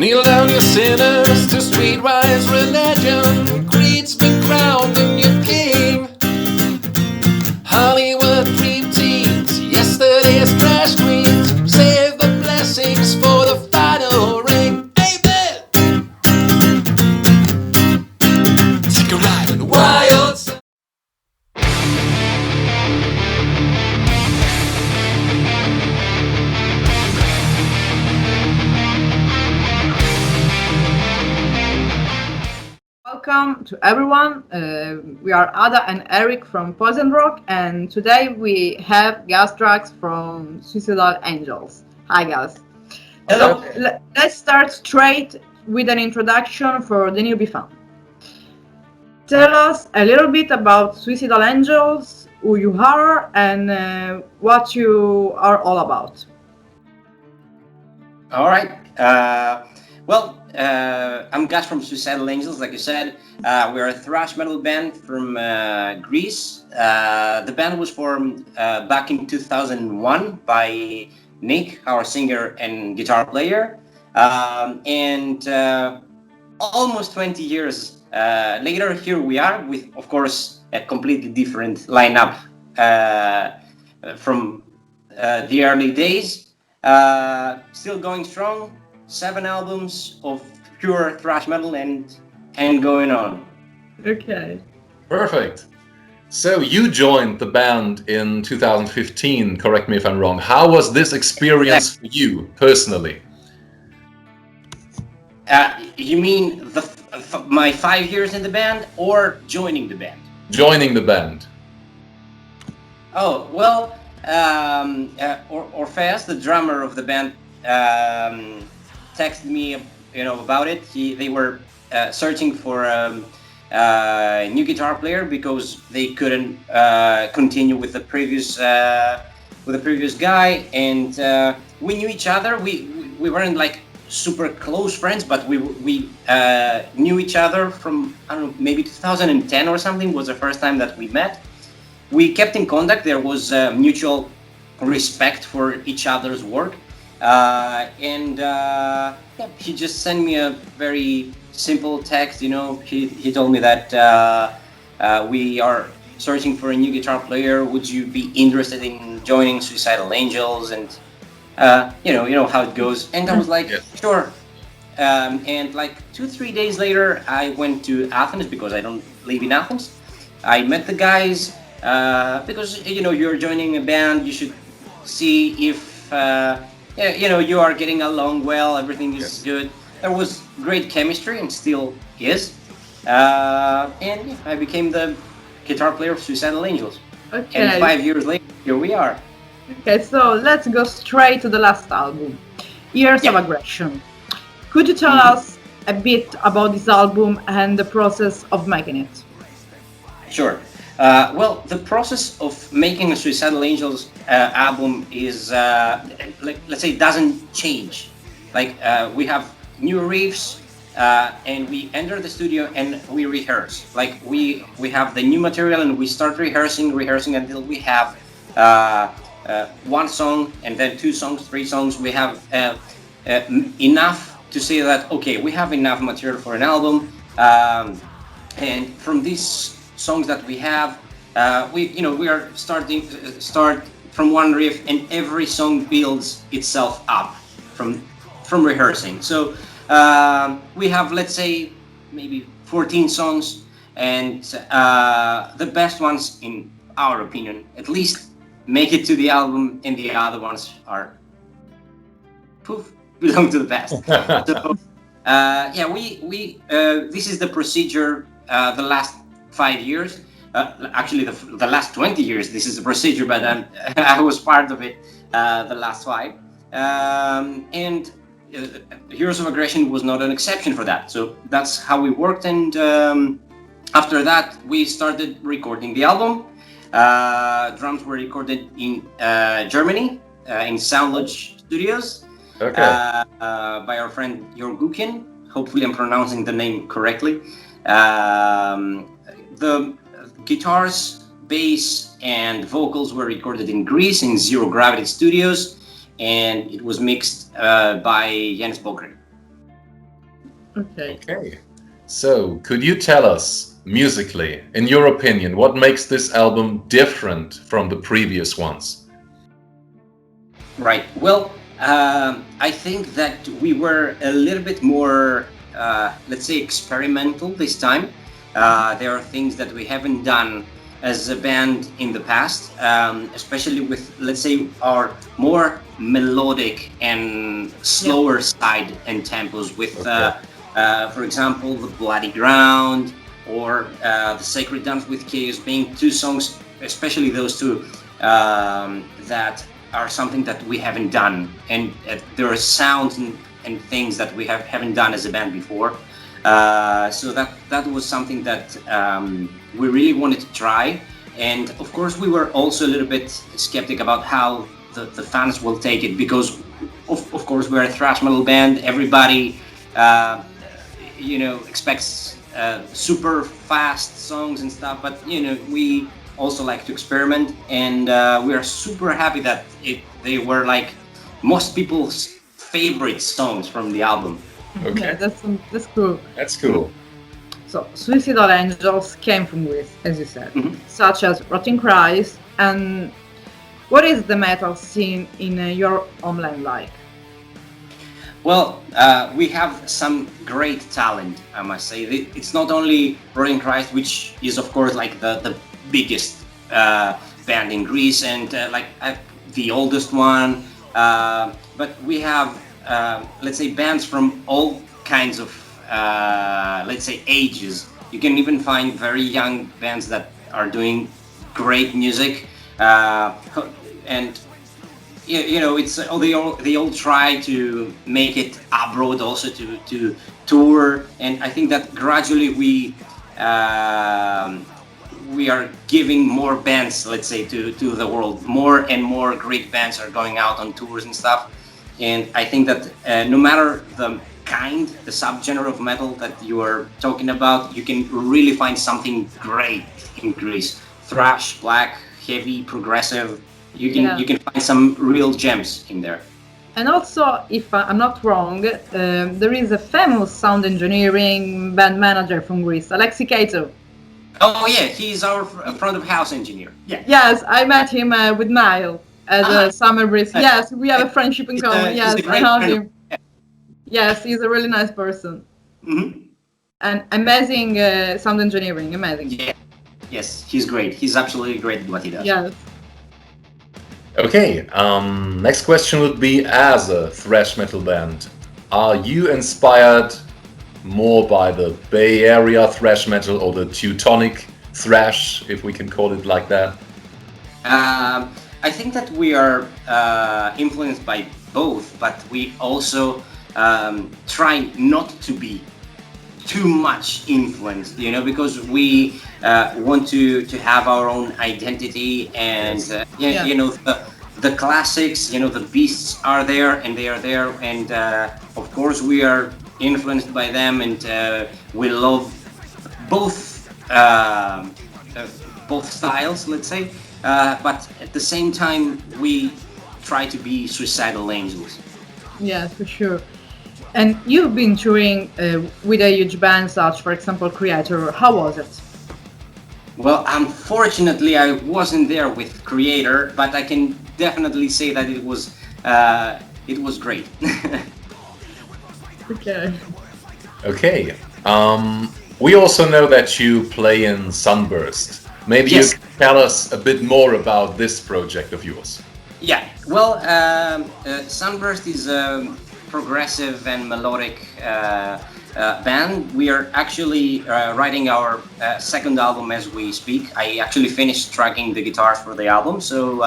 Kneel down, you sinners, to streetwise religion. Creed's been crowned a new king. Hollywood dream teams, yesterday's trash queens. Save the blessings for the final ring. Amen. Take a ride on the wild side. Welcome to everyone. We are Ada and Eric from Poison Rock, and today we have Gus Drax from Suicidal Angels. Hi, Gus. Hello. So let's start straight with an introduction for the newbie fan. Tell us a little bit about Suicidal Angels, who you are, and what you are all about. All right. I'm Gus from Suicidal Angels, like you said. We're a thrash metal band from Greece. The band was formed back in 2001 by Nick, our singer and guitar player. Almost 20 years later, here we are with, of course, a completely different lineup from the early days. Still going strong. 7 albums of pure thrash metal and going on. Okay. Perfect. So you joined the band in 2015, correct me if I'm wrong. How was this experience for you personally? You mean my 5 years in the band or joining the band? Joining the band. Oh, well, Orpheus, the drummer of the band, texted me, about it. They were searching for a new guitar player because they couldn't continue with the previous guy, and we knew each other. We weren't like super close friends, but we knew each other from, I don't know, maybe 2010 or something was the first time that we met. We kept in contact. There was mutual respect for each other's work. He just sent me a very simple text. He told me that we are searching for a new guitar player. Would you be interested in joining Suicidal Angels? And you know how it goes. And I was like, sure. And like 2-3 days later, I went to Athens because I don't live in Athens. I met the guys because you're joining a band. You should see if you are getting along well, everything is good. There was great chemistry and still is. And I became the guitar player of Suicidal Angels. Okay. And 5 years later, here we are. Okay, so let's go straight to the last album, Years of Aggression. Could you tell us a bit about this album and the process of making it? Sure. Well, the process of making a Suicidal Angels album is, let's say, doesn't change. Like, we have new riffs, and we enter the studio and we rehearse. Like, we have the new material and we start rehearsing until we have one song, and then 2 songs, 3 songs. We have enough to say that, okay, we have enough material for an album, and from these songs that we have, we are start from one riff, and every song builds itself up from rehearsing. So we have, let's say, maybe 14 songs, and the best ones, in our opinion, at least, make it to the album, and the other ones are belong to the past. So this is the procedure. The last 5 years, actually the last 20 years, this is the procedure, but I was part of it the last 5. And Heroes of Aggression was not an exception for that. So that's how we worked, and after that we started recording the album. Drums were recorded in Germany, in Sound Lodge Studios, by our friend Jörg Gukin. Hopefully I'm pronouncing the name correctly. The guitars, bass, and vocals were recorded in Greece in Zero Gravity Studios, and it was mixed by Jens Bokren. Okay. Okay. So, could you tell us musically, in your opinion, what makes this album different from the previous ones? Right. Well, I think that we were a little bit more, let's say, experimental this time. There are things that we haven't done as a band in the past, especially with, let's say, our more melodic and slower side and tempos with, for example, The Bloody Ground or The Sacred Dance with Chaos being two songs, especially those two, that are something that we haven't done, and there are sounds and things that we haven't done as a band before. So that was something that we really wanted to try, and of course we were also a little bit skeptic about how the fans will take it, because of course we're a thrash metal band. Everybody expects super fast songs and stuff, but we also like to experiment, and we are super happy that they were like most people's favorite songs from the album. Okay. Yeah, that's cool. That's cool. So, Suicidal Angels came from Greece, as you said, such as Rotting Christ. And what is the metal scene in your homeland like? Well, we have some great talent, I must say. It's not only Rotting Christ, which is of course like the biggest band in Greece and the oldest one, but we have let's say bands from all kinds of let's say ages. You can even find very young bands that are doing great music, and it's they all try to make it abroad also to tour, and I think that gradually we are giving more bands, let's say, to the world. More and more great bands are going out on tours and stuff. And I think that no matter the subgenre of metal that you are talking about, you can really find something great in Greece. Thrash, black, heavy, progressive. You can find some real gems in there. And also, if I'm not wrong, there is a famous sound engineering band manager from Greece, Alexi Kato. Oh yeah, he's our front of house engineer. Yeah. Yes, I met him with Niall at the Summer Breeze. Yes, we have a friendship in common. Yes, I know him. Yes, he's a really nice person. Mm-hmm. And amazing sound engineering, amazing. Yeah. Yes, he's great. He's absolutely great at what he does. Yes. Okay, next question would be, as a thrash metal band, are you inspired more by the Bay Area thrash metal or the Teutonic thrash, if we can call it like that? I think that we are influenced by both, but we also try not to be too much influenced, because we want to have our own identity, and the classics, the beasts are there, and they are there, and of course we are influenced by them, and we love both styles, let's say, but at the same time we try to be Suicidal Angels. Yeah, for sure. And you've been touring with a huge band such, for example, Creator. How was it? Well, unfortunately, I wasn't there with Creator, but I can definitely say that it was great. Okay. Okay. We also know that you play in Sunburst. Maybe Yes. you can tell us a bit more about this project of yours. Yeah, well, Sunburst is a progressive and melodic band. We are actually writing our second album as we speak. I actually finished tracking the guitars for the album, so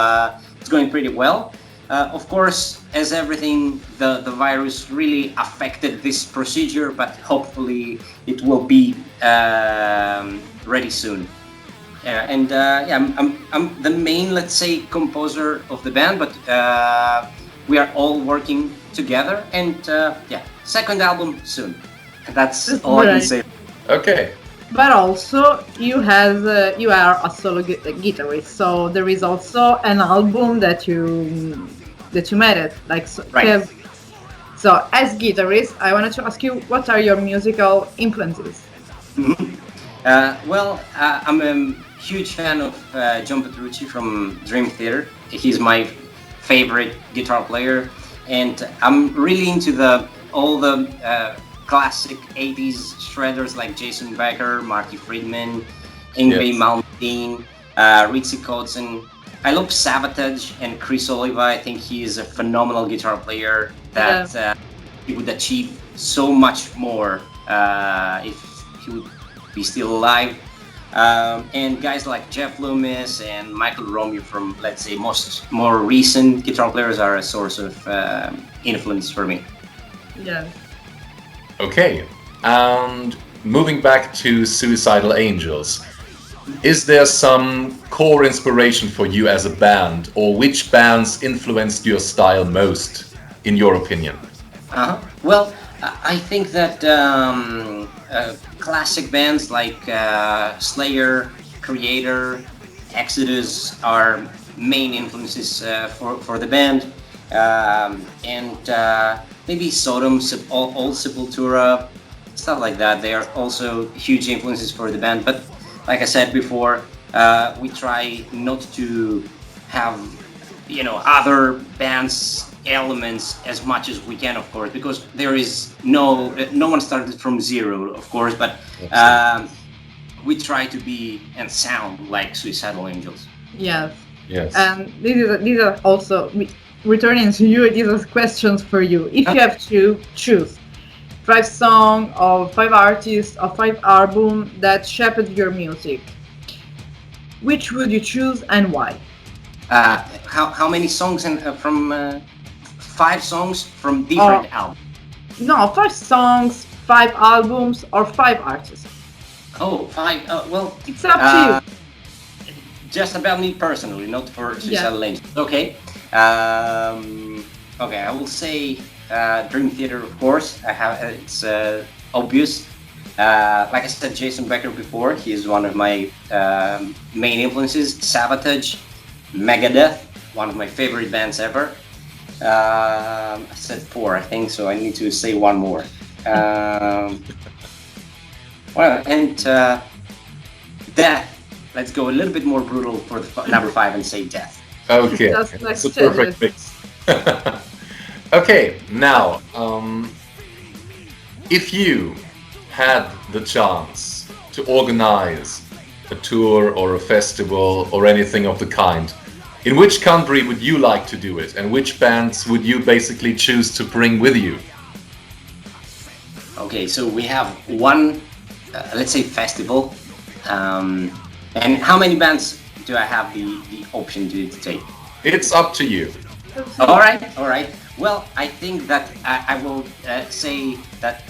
it's going pretty well. Of course, as everything, the virus really affected this procedure, but hopefully it will be ready soon. I'm the main, let's say, composer of the band, but we are all working together, and second album soon. That's all I can say. Okay. But also, you are a solo guitarist, so there is also an album that you made it. Like, Right. So, as guitarist, I wanted to ask you, what are your musical influences? I'm a huge fan of John Petrucci from Dream Theater. He's my favorite guitar player, and I'm really into the all the classic '80s shredders like Jason Becker, Marty Friedman, Yngwie Yes. Malmsteen, Ritchie Kotzen. I love Savatage and Chris Oliva. I think he is a phenomenal guitar player that he would achieve so much more if he would be still alive. And guys like Jeff Loomis and Michael Romeo from, let's say, more recent guitar players are a source of influence for me. Yeah. Okay, and moving back to Suicidal Angels, is there some core inspiration for you as a band, or which bands influenced your style most, in your opinion? Well, I think that classic bands like Slayer, Creator, Exodus are main influences for the band, and maybe Sodom, old Sepultura, stuff like that. They are also huge influences for the band. But like I said before, we try not to have other bands elements as much as we can, of course, because there is no one started from zero, of course, but we try to be and sound like Suicidal Angels. Yes. Yes. And these are also returning to you. These are questions for you. If you have to choose 5 songs or 5 artists or 5 albums that shaped your music, which would you choose and why? How many songs from 5 songs from different albums? No, 5 songs, 5 albums, or 5 artists. Oh, 5. Well, It's up to you. just about me personally, not for Suicidal Angels. Okay. Okay, I will say Dream Theater, of course. It's obvious. Like I said, Jason Becker before. He is one of my main influences. Savatage, Megadeth, one of my favorite bands ever. I said 4, I think, so I need to say one more. Death. Let's go a little bit more brutal for the number 5 and say Death. Okay, Just like it's a perfect Steadiness. mix. Okay, now, if you had the chance to organize a tour or a festival or anything of the kind, in which country would you like to do it, and which bands would you basically choose to bring with you? Okay, so we have one, let's say, festival. And how many bands do I have the option to take? It's up to you. All right. Well, I think that I will say that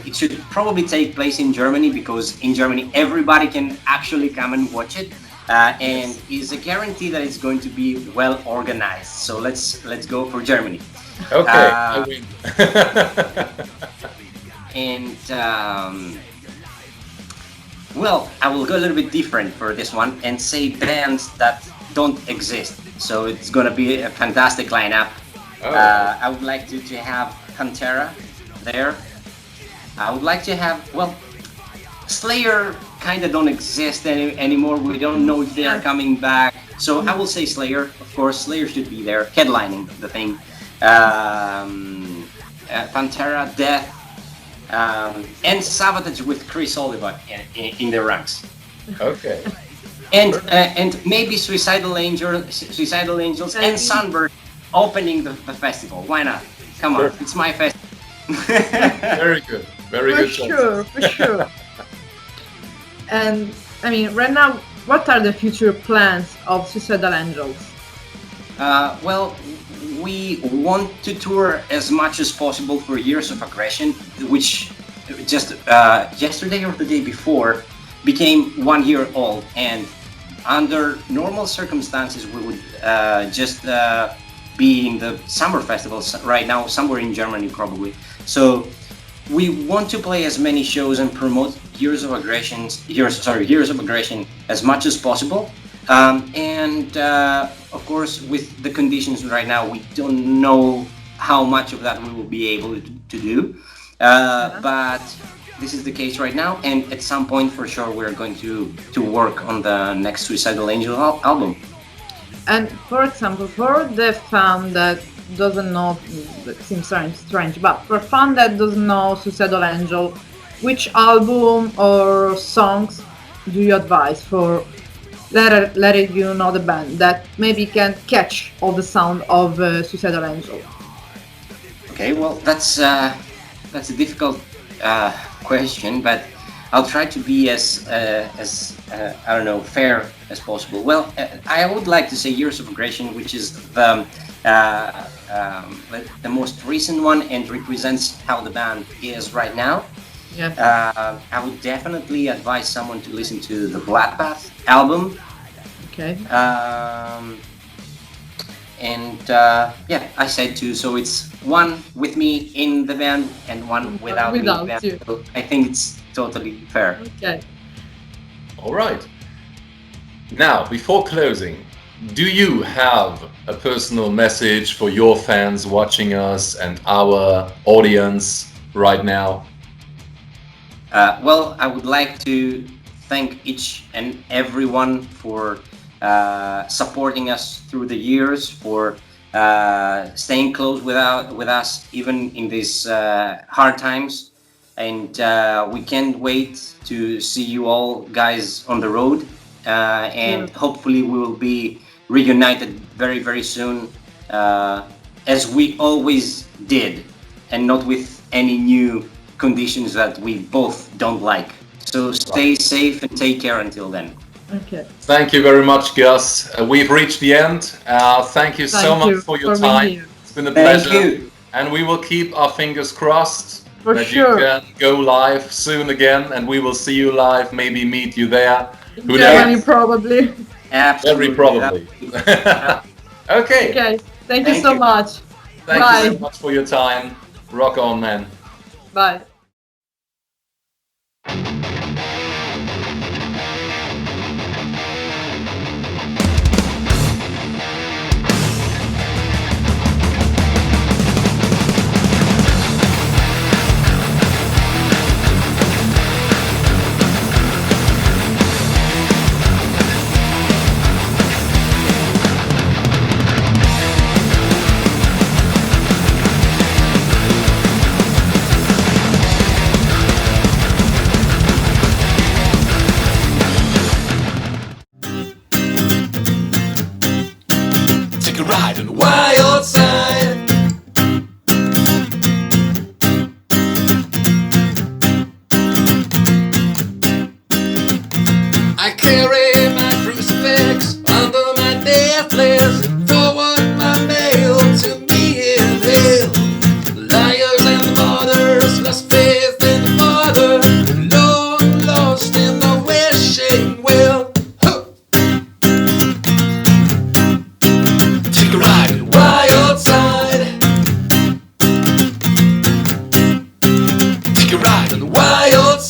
it should probably take place in Germany, because in Germany everybody can actually come and watch it, and is a guarantee that it's going to be well organized. So let's go for Germany. Okay, I win. And well, I will go a little bit different for this one and say bands that don't exist. So it's gonna be a fantastic lineup. Oh. I would like to have Pantera there. I would like to have, well, Slayer kind of don't exist anymore. We don't know if they are coming back. So I will say Slayer. Of course, Slayer should be there, headlining the thing. Pantera, Death, and Savatage with Chris Oliva in their ranks. Okay. And maybe Suicidal Angels and Sunburn opening the festival. Why not? Come on, Perfect. it's my festival. Very good. Very For good. sure, for sure. And I mean, right now, what are the future plans of Suicidal Angels? Well, we want to tour as much as possible for Years of Aggression, which just yesterday or the day before became 1 year old. And under normal circumstances, we would just be in the summer festivals right now, somewhere in Germany probably. So we want to play as many shows and promote Years of Aggression as much as possible. And of course, with the conditions right now, we don't know how much of that we will be able to do. But this is the case right now, and at some point for sure we're going to work on the next Suicidal Angel album. And for example, for the fan that doesn't know, that seems strange, but for a fan that doesn't know Suicidal Angel, which album or songs do you advise for letting you know the band that maybe can't catch all the sound of Suicidal Angel? Okay, well, that's a difficult question, but I'll try to be as I don't know, fair as possible. Well, I would like to say Years of Aggression, which is the most recent one and represents how the band is right now. Yeah. I would definitely advise someone to listen to the Bloodbath album. Okay. Yeah, I said two, so it's one with me in the band and one without me. You. So I think it's totally fair. Okay. All right. Now, before closing, do you have a personal message for your fans watching us and our audience right now? Well, I would like to thank each and everyone for supporting us through the years, for staying close with us even in these hard times, and we can't wait to see you all guys on the road, and hopefully we will be reunited very, very soon, as we always did, and not with any new conditions that we both don't like. So stay safe and take care until then. Okay. Thank you very much, Gus. We've reached the end. Thank you so much for your time. It's been a pleasure. Thank you. And we will keep our fingers crossed For that sure. you can go live soon again, and we will see you live, maybe meet you there. Who Germany, knows? probably. Absolutely. Very probably. Okay. Okay. Thank you so much. Thank Bye. you so much for your time. Rock on, man. Bye. Take a ride on the wild side. I carry my crucifix under my death list. Forward my mail to me in hell. Liars and the martyrs lost faith in the Father. Long lost in the wishing well. Huh. Take a ride on the wild side. Take a ride on the wild side.